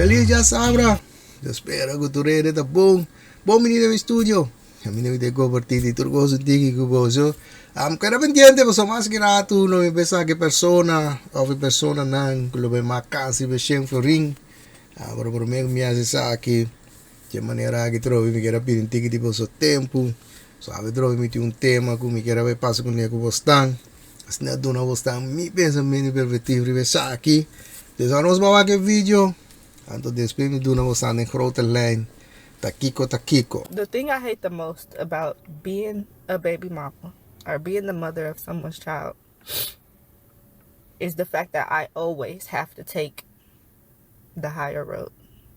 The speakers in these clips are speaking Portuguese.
Feliz já sabra. Eu espero que tu rede tá bom. Bom menino no estúdio. A menina me deu partida e turgoso tiki kuboso. Kada pendiente so mas kinato no ibesa que persona ou persona nan que lo be macasi be shen floring. Por me me asa aqui de maneira que trovi me quero pedir tiki tipo so tempo. Sabe trovi me um tema que me quero ver passo com ele com bostan. As na dona bostan me pensa me pervertivo ibesa aqui. Então nós vamos aqui vídeo. Anto después me dona bostan em grote lijn. Takiko. The thing I hate the most about being a baby mama or being the mother of someone's child is the fact that I always have to take the higher road.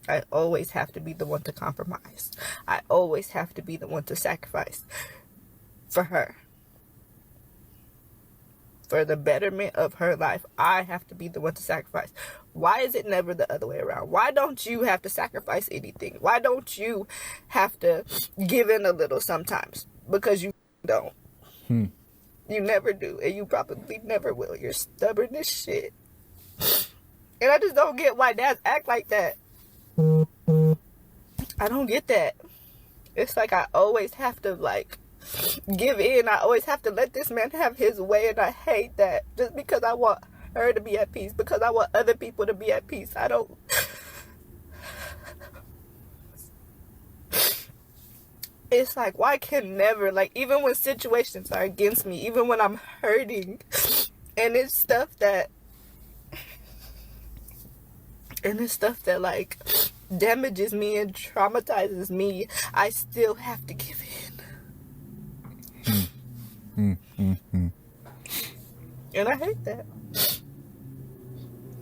I always have to be the one to compromise. I always have to be the one to sacrifice for her. For the betterment of her life, I have to be the one to sacrifice. Why is it never the other way around? Why don't you have to sacrifice anything? Why don't you have to give in a little sometimes? Because you don't. You never do, and you probably never will. You're stubborn as shit. And I just don't get why dads act like that. I don't get that. It's like I always have to, give in. I always have to let this man have his way, and I hate that. Just because I want her to be at peace, because I want other people to be at peace. I don't. It's like, why can never, even when situations are against me, even when I'm hurting, and it's stuff that damages me and traumatizes me, I still have to give in. And I hate that.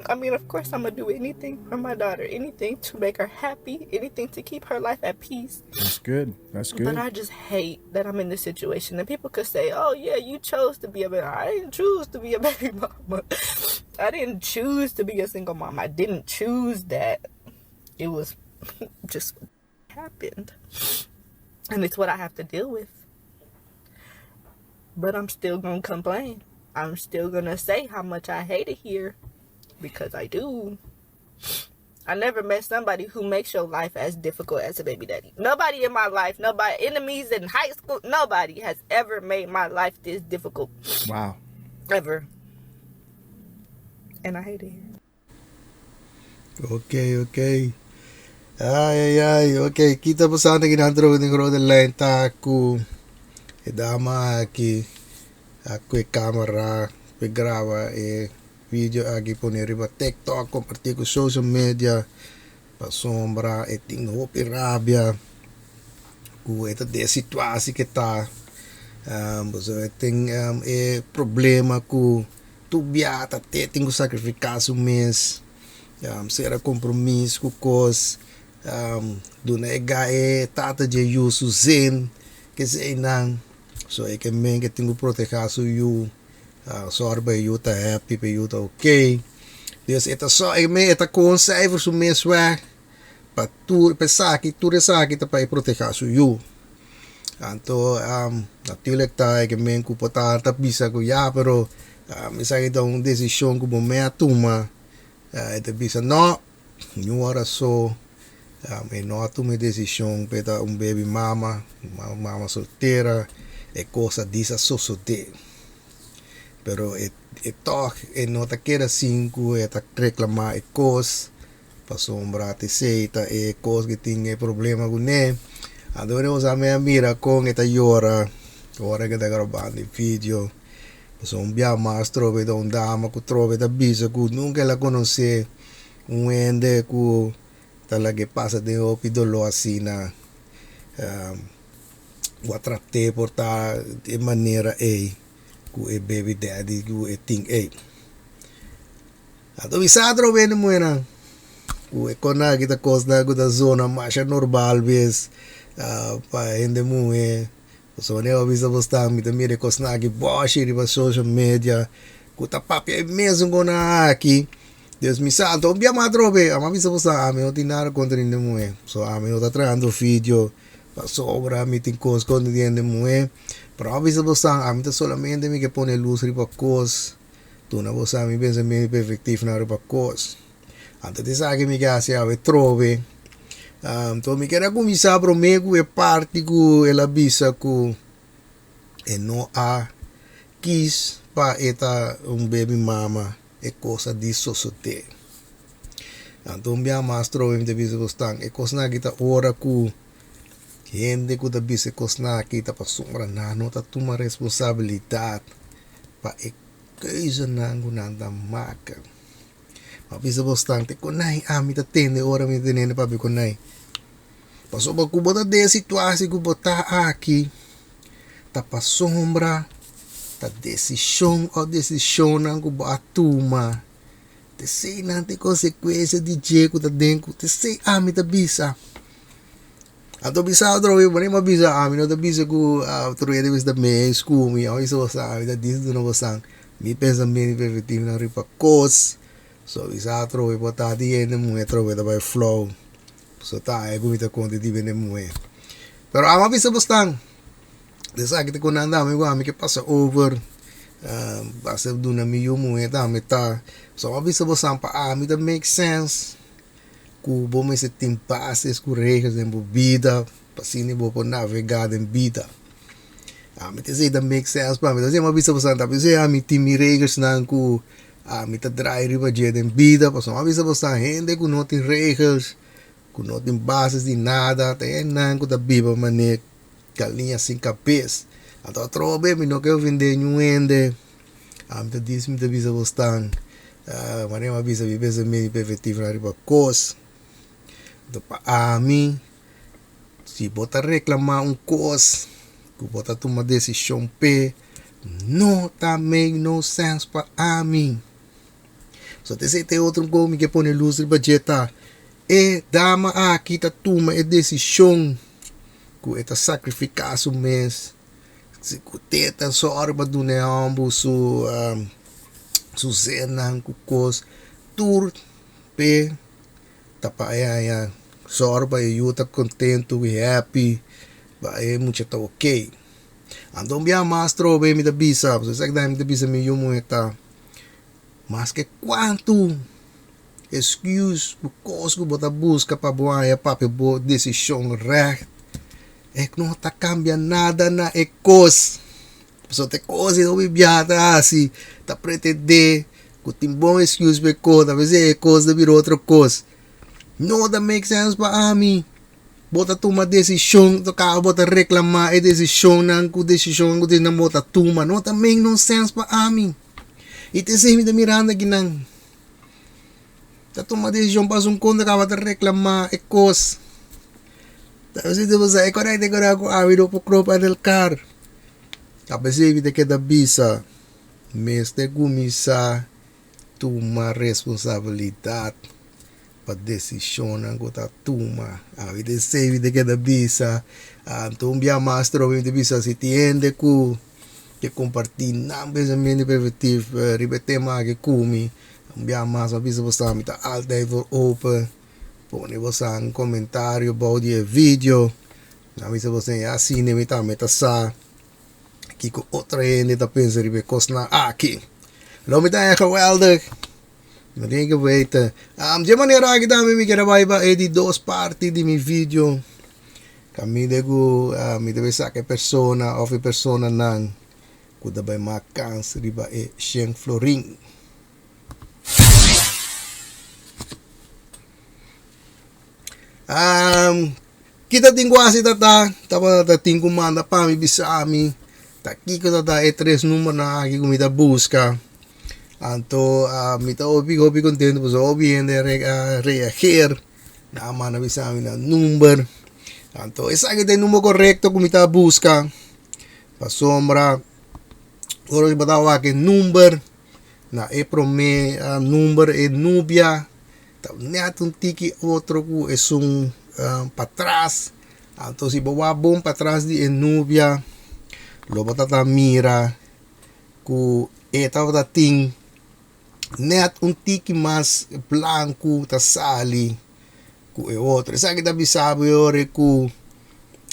I mean, of course, I'm going to do anything for my daughter, anything to make her happy, anything to keep her life at peace. That's good. That's good. But I just hate that I'm in this situation. And people could say, oh, yeah, you chose to be a baby. I didn't choose to be a baby mama. I didn't choose to be a single mom. I didn't choose that. It was just what happened. And it's what I have to deal with. But I'm still going to complain. I'm still going to say how much I hate it here. Because I do. I never met somebody who makes your life as difficult as a baby daddy. Nobody in my life, nobody, enemies in high school, nobody has ever made my life this difficult. Wow. Ever. And I hate it. Okay. Ay. Okay. Kita pa sana ginandro ng road line taku. Dama aqui. Ako camera. Grava video aqui poner para TikTok, compartilhar com social media, para sombra, tem hope rabia, com esta de situação que tá, você tem problema com tu biata, tem que sacrificar o mês, será compromisso com coisa, do nega tata de uso zen, que sei não, so é que men que tem que proteger o sorry you ta happy you ta okay. Dus ita so me ita conserve su mes weg. Pa tu pesaki tu resaki ta pa proteger su you. Anto natuurlijk ta que men ku potar ta bisa ku ya pero misa ita un decisión ku me atuma. Ita bisa no nyora so no atume decisión peta un baby mama solteira e cosa disa de. Pero toch não tá queira cinco tá reclamar coisa para sombra te seita coisa que tem problema com né agora os amigos mira com esta hora que tá gravando o vídeo so bia mais trove da dama que trove da bisa que nunca la conhece ende que tá lá que passa de opidolo assim na o tratar portar de maneira ku baby daddy ku ting ato bisadro ben muena ku kona kita kosna ku da zona masha normal bes pa ende mue so ne obisa bosta mi da mire kosna ki boshi riba social media ku ta papi mesmo gona aqui Deus me santo bia madrobe ama bisa bosta ame otinar contra inde mue so ame ota trando video pa sobra mi tin kos con inde mue pero a veces vos solamente me que pone luz riba cos tu na vos mi pensa me perfectivo na riba cos Anto te sa che mi kasi ave trove. To mi kera ku mi sabro me ku e parti ku e la bisa ku e no a kies pa eta baby mama e cosa di sosote. Anto mbia mastro em te bisa bostang e cosa kita ora ku gente ku da bisa cosa kita pa sombra na no ta tuma responsabilidad pa e keuze nangu nanda maka. Ma bisa bostang te konai ami ta tende ora mi tenene pa be konai. Paso ba ku bota de situasi ku bota aqui ta pa sombra ta decisão ou decisão nangu ba tuma. Te sei nante consequência de jeito tá dentro, te sei ami ta bisa. Ato bisa outro eu nem bisa ami não ta bisa ku outro dia depois da mês ku mi ao isso sa ami ta diz do novo sang. Mi pensamento perfettivo na ripa cos. So bisa outro eu botar di ene mu outro da vai flow. So tá é gumita conte di bene mu. Pero ama bisa bostang. Desa kita kunanda ami que passa over. Passa do na mi yo mu eta meta. So ama bisa bostang pa ami that make sense. Ku bom esse timpases ku regras em vida, pasini bo po navegar em vida. Me te sei that make sense pa mi. Então ama bisa bostang tapi sei ami timi regras nan ku mi ta drai riba je em vida, paso ama bisa bostang gente ku não tem regras, ku não tem bases de nada, tem nan ku da biba mané galinha sem cabeça. Então trobe mi não quero vender nuende. Mi ta diz mi ta bisa bostang. Mané ma bisa viver meio perfetivo na riba cos. Então pa ami se bota reclamar cos, ku bota tomar decisão pe, não tá make no sense pa ami. So te sei te outro gomi que pone luz riba jeta. E dama aqui ta tuma e decisão ku eta sacrificar su mês. Se ku teta so arba do ne ambu su zenan ku cos tur pe tapa ya so arba eu tá contento we happy ba é muito tá ok. Andam bia mastro be mi da bisa, so sabe da mi da bisa mi yumo eta. Mas que quanto excuse o cosco bota busca para boa papi bo decisão recht é que não tá cambia nada na ecos só te coisa não bibiata assim tá pretender que tem bom excuse be coisa talvez é coisa de vir outra coisa não da make sense para mim bota toma decisão tocar bota reclamar e decisão não com decisão que não bota toma não também não sense para mim. E te sei me da miranda que não tá tomando decisão para um conta que vai reclamar e coisa. Talvez você vai correr de correr com a vida para cropa del car. Talvez evite que da bisa, mas te começar tomar responsabilidade para decisão que tá toma. A vida se evite que da bisa, então bia mastro de bisa se tiende que compartilhar não pensamento perfetivo, repetir mais que come. Abbiamo mais uma vez você está altamente open, põe você um comentário about o vídeo, na vez você é assim, nem está metasa, aqui com outra gente está pensando em coisa aqui, não me dá geweldig, não tem que weten. De maneira que também me quero vai de duas partes de meu vídeo, kami dego me deve sacar persona ou persona não, kuda vai makan riba e 100 florin. Kita tinggu asi tata tinggu manda pa mi bisa ami taki ko tata e tres número na aqui comida busca anto mita obi contento pues obi en reagir na mana bisa ami na number anto esa que tem número correcto comida busca pa sombra oro batawa que number na e prome number e nubia net un tiki outro ku é para trás então se boa bom para trás de nubia lo bota mira ku tava ting net un tiki mais branco tá sali ku é outro sabe da bisabe ore ku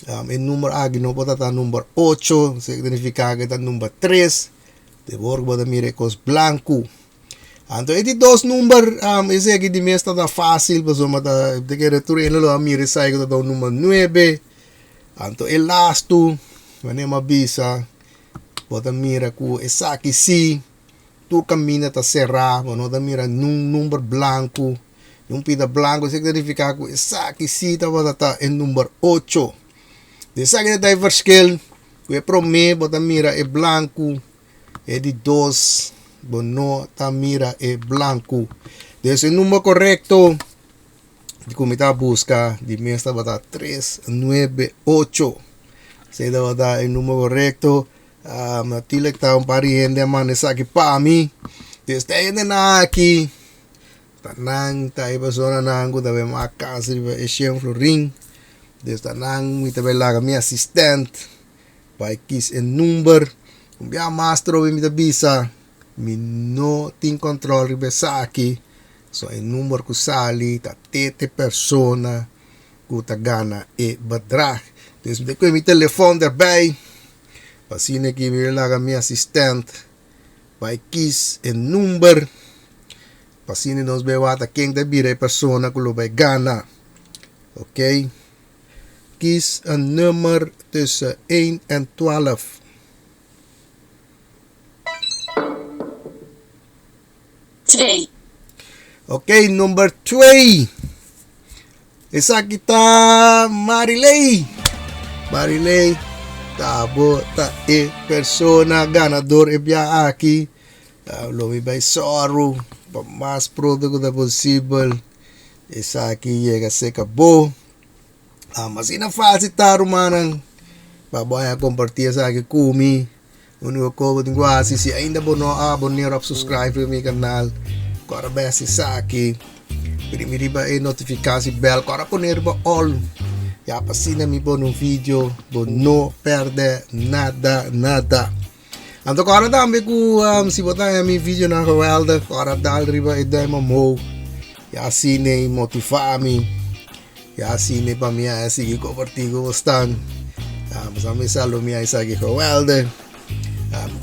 o número aqui não bota número 8 significa que tá número 3 de borgo da mira cos branco Então, esses dois números, esse aqui de mês está fácil, mas de que retorno lo a mim sai que está o número 9. Então, el lasto, vamos avisa, bota mira com essa aqui sim, tu caminha está cerrado, bota mira num número branco, um pida branco, significa que essa aqui sim está em número 8. Dessa aqui está em verschil, que é para mim, bota mira é branco, é de 2. Bono tamira é branco. Desse número correto de como está busca de mês está 398. Se dá o número correto, natuurlijk está pariente man essa aqui para mim. Desde aí na aqui, tanang tayo persona nang ko tabi makasir ba Asian Floring. Desde tanang mi tabi laga mi assistant, by kies en number, kung biya master mi tabisa. Mi no tin control ribesa aqui, so em número que sali tá tete persona que tá gana e badra. Então me tem meu telefone daarbij, pasine aqui me laga mi assistent, vai kies en número, pasine nos bewata quem da bira persona que lo vai gana, ok? Kies een nummer tussen 1 en 12. Ok, number 2. Esa kita Marilei. Marilei, tabo ta e persona ganador e bia aqui. Lo mi vai sorro, mais pronto que possível. Esa aqui chega a ser acabou. Mas ina fácil tá rumanang. Baboy compartilhar essa aqui comigo. Uno ko din quasi se ainda não abonneer of subscribe para meu canal. Agora basi sa aqui. Primeiro ba e notificação bell para poner ba all. Ya pasina mi bon um vídeo, bo no perde nada. Então agora também ku se botar mi vídeo na geweldig, agora dal riba e duim omhoog. Ja sine motivar-me. Ja sine para mim é seguir compartilhando bastante. Mas a mim salo mi é seguir geweldig.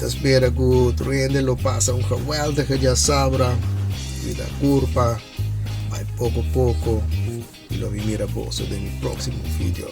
Espero que o treino lo passa geweldige dia sabra, vida curva, vai pouco a pouco, e lo vi mira posso de mi próximo vídeo.